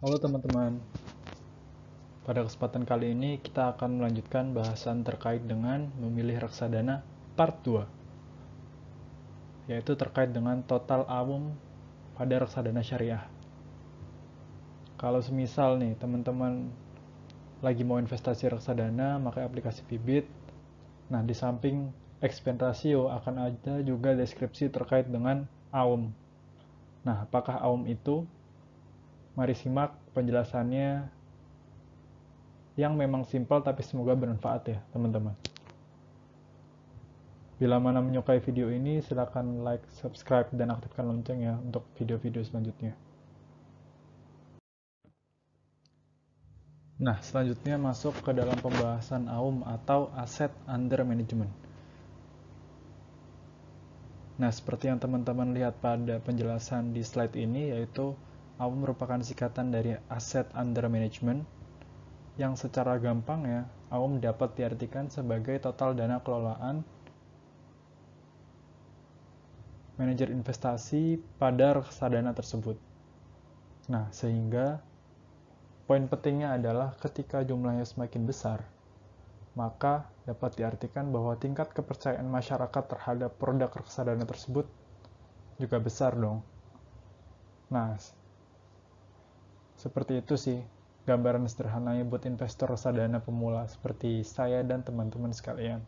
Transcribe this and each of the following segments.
Halo teman-teman, pada kesempatan kali ini kita akan melanjutkan bahasan terkait dengan memilih reksadana part 2, yaitu terkait dengan total AUM pada reksadana syariah. Kalau semisal nih teman-teman lagi mau investasi reksadana, pakai aplikasi Bibit. Nah, di samping expense ratio akan ada juga deskripsi terkait dengan AUM. Nah, apakah AUM itu? Mari simak penjelasannya yang memang simpel tapi semoga bermanfaat ya teman-teman. Bila mana menyukai video ini, silakan like, subscribe, dan aktifkan lonceng ya untuk video-video selanjutnya. Nah, selanjutnya masuk ke dalam pembahasan AUM atau Asset Under Management. Nah, seperti yang teman-teman lihat pada penjelasan di slide ini, yaitu AUM merupakan singkatan dari Asset Under Management, yang secara gampang ya, AUM dapat diartikan sebagai total dana kelolaan manajer investasi pada reksadana tersebut. Nah, sehingga poin pentingnya adalah ketika jumlahnya semakin besar, maka dapat diartikan bahwa tingkat kepercayaan masyarakat terhadap produk reksadana tersebut juga besar dong. Nah, seperti itu sih gambaran sederhananya buat investor reksadana pemula seperti saya dan teman-teman sekalian.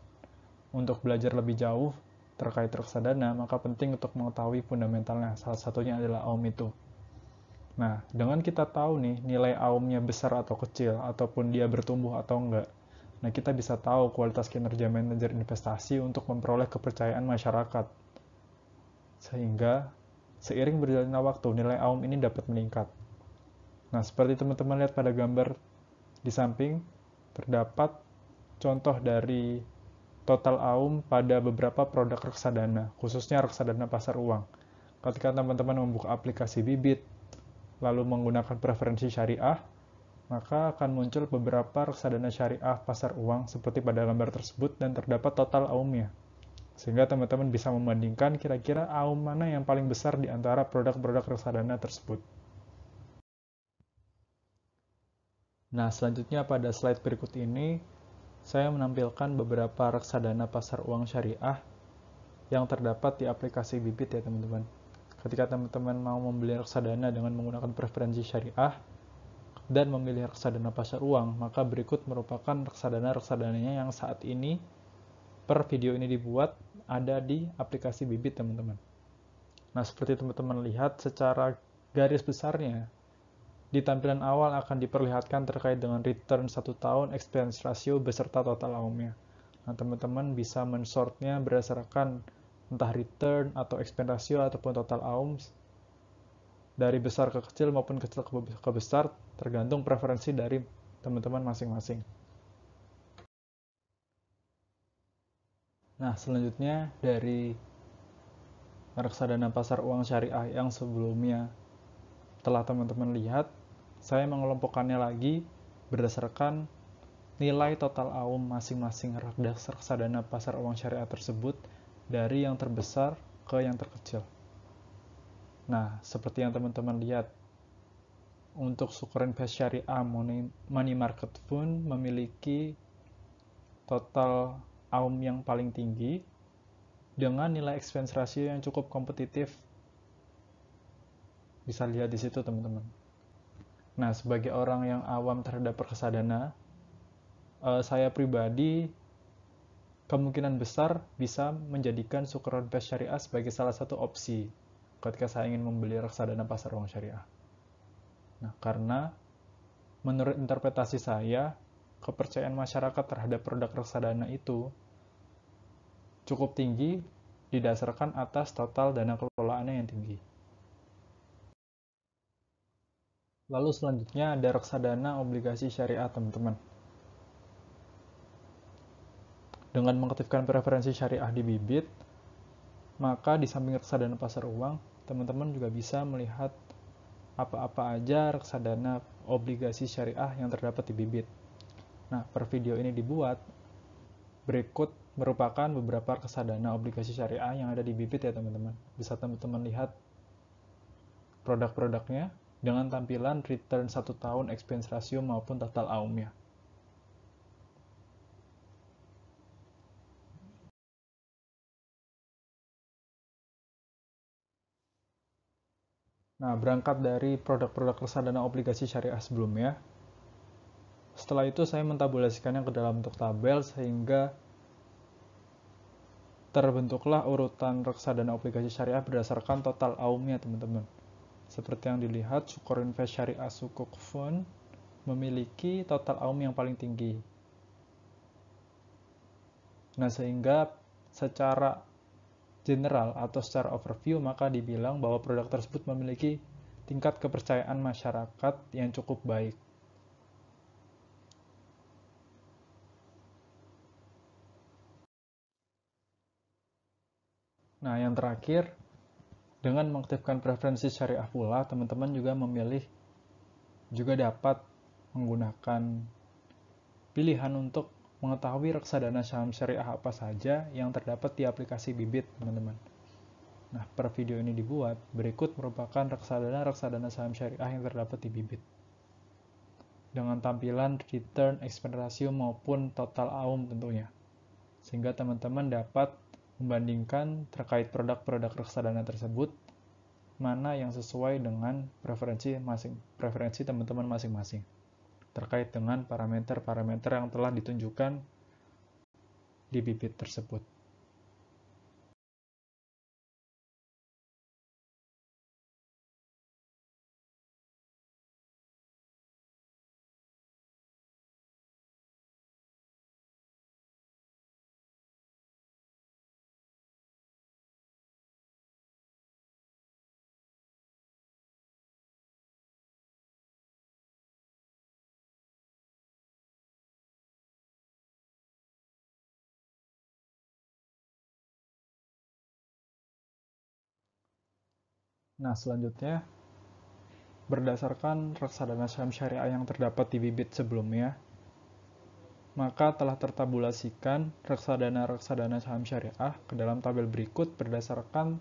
Untuk belajar lebih jauh terkait reksadana, maka penting untuk mengetahui fundamentalnya. Salah satunya adalah AUM itu. Nah, dengan kita tahu nih nilai AUM-nya besar atau kecil, ataupun dia bertumbuh atau enggak, nah kita bisa tahu kualitas kinerja manajer investasi untuk memperoleh kepercayaan masyarakat. Sehingga, seiring berjalannya waktu, nilai AUM ini dapat meningkat. Nah, seperti teman-teman lihat pada gambar di samping, terdapat contoh dari total AUM pada beberapa produk reksadana, khususnya reksadana pasar uang. Ketika teman-teman membuka aplikasi Bibit, lalu menggunakan preferensi syariah, maka akan muncul beberapa reksadana syariah pasar uang seperti pada gambar tersebut dan terdapat total AUM-nya. Sehingga teman-teman bisa membandingkan kira-kira AUM mana yang paling besar di antara produk-produk reksadana tersebut. Nah, selanjutnya pada slide berikut ini, saya menampilkan beberapa reksadana pasar uang syariah yang terdapat di aplikasi Bibit ya teman-teman. Ketika teman-teman mau membeli reksadana dengan menggunakan preferensi syariah dan memilih reksadana pasar uang, maka berikut merupakan reksadana-reksadananya yang saat ini per video ini dibuat ada di aplikasi Bibit teman-teman. Nah, seperti teman-teman lihat secara garis besarnya, di tampilan awal akan diperlihatkan terkait dengan return 1 tahun, expense ratio, beserta total AUM-nya. Nah, teman-teman bisa mensortnya berdasarkan entah return atau expense ratio ataupun total AUM dari besar ke kecil maupun kecil ke besar, tergantung preferensi dari teman-teman masing-masing. Nah, selanjutnya dari reksadana pasar uang syariah yang sebelumnya telah teman-teman lihat, saya mengelompokkannya lagi berdasarkan nilai total AUM masing-masing reksadana pasar uang syariah tersebut dari yang terbesar ke yang terkecil. Nah, seperti yang teman-teman lihat, untuk Sukuk Invest Syariah Money Market Fund memiliki total AUM yang paling tinggi dengan nilai expense ratio yang cukup kompetitif. Bisa lihat di situ teman-teman. Nah, sebagai orang yang awam terhadap reksadana, saya pribadi kemungkinan besar bisa menjadikan Sukuk Invest Syariah sebagai salah satu opsi ketika saya ingin membeli reksadana pasar uang syariah. Nah, karena menurut interpretasi saya, kepercayaan masyarakat terhadap produk reksadana itu cukup tinggi didasarkan atas total dana kelolaannya yang tinggi. Lalu selanjutnya ada reksadana obligasi syariah teman-teman. Dengan mengaktifkan preferensi syariah di Bibit, maka di samping reksadana pasar uang, teman-teman juga bisa melihat apa-apa aja reksadana obligasi syariah yang terdapat di Bibit. Nah, per video ini dibuat, berikut merupakan beberapa reksadana obligasi syariah yang ada di Bibit ya teman-teman. Bisa teman-teman lihat produk-produknya dengan tampilan return 1 tahun expense ratio maupun total AUM-nya. Nah, berangkat dari produk-produk reksadana obligasi syariah sebelumnya, setelah itu saya mentabulasikannya ke dalam bentuk tabel sehingga terbentuklah urutan reksadana obligasi syariah berdasarkan total AUM-nya, teman-teman. Seperti yang dilihat, Sukor Invest Syariah Sukuk Fund memiliki total AUM yang paling tinggi. Nah, sehingga secara general atau secara overview, maka dibilang bahwa produk tersebut memiliki tingkat kepercayaan masyarakat yang cukup baik. Nah, yang terakhir, dengan mengaktifkan preferensi syariah pula, teman-teman juga dapat menggunakan pilihan untuk mengetahui reksadana saham syariah apa saja yang terdapat di aplikasi Bibit, teman-teman. Nah, per video ini dibuat, berikut merupakan reksadana saham syariah yang terdapat di Bibit, dengan tampilan return, expense ratio, maupun total AUM tentunya. Sehingga teman-teman dapat membandingkan terkait produk-produk reksadana tersebut, mana yang sesuai dengan preferensi teman-teman masing-masing, terkait dengan parameter-parameter yang telah ditunjukkan di Bibit tersebut. Nah, selanjutnya, berdasarkan reksadana saham syariah yang terdapat di Bibit sebelumnya, maka telah tertabulasikan reksadana saham syariah ke dalam tabel berikut berdasarkan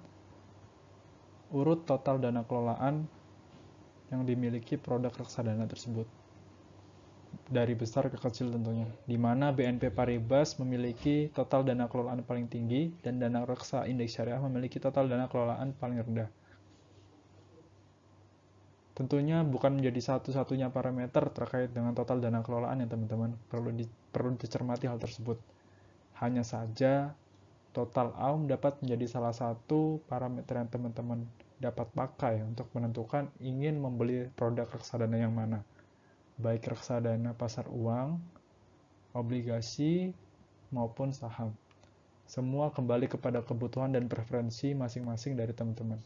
urut total dana kelolaan yang dimiliki produk reksadana tersebut, dari besar ke kecil tentunya, di mana BNP Paribas memiliki total dana kelolaan paling tinggi dan dana reksa indeks syariah memiliki total dana kelolaan paling rendah. Tentunya bukan menjadi satu-satunya parameter terkait dengan total dana kelolaan ya teman-teman, perlu dicermati hal tersebut. Hanya saja total AUM dapat menjadi salah satu parameter yang teman-teman dapat pakai untuk menentukan ingin membeli produk reksadana yang mana, baik reksadana pasar uang, obligasi, maupun saham. Semua kembali kepada kebutuhan dan preferensi masing-masing dari teman-teman.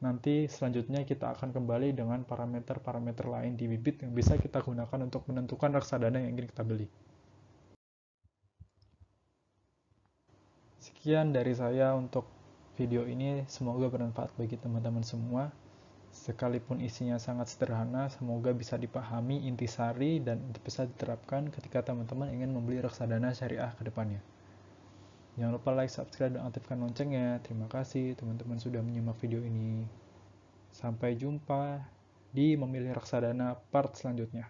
Nanti selanjutnya kita akan kembali dengan parameter-parameter lain di Bibit yang bisa kita gunakan untuk menentukan reksadana yang ingin kita beli. Sekian dari saya untuk video ini, semoga bermanfaat bagi teman-teman semua. Sekalipun isinya sangat sederhana, semoga bisa dipahami intisari dan bisa diterapkan ketika teman-teman ingin membeli reksadana syariah ke depannya. Jangan lupa like, subscribe, dan aktifkan loncengnya. Terima kasih teman-teman sudah menyimak video ini. Sampai jumpa di memilih reksadana part selanjutnya.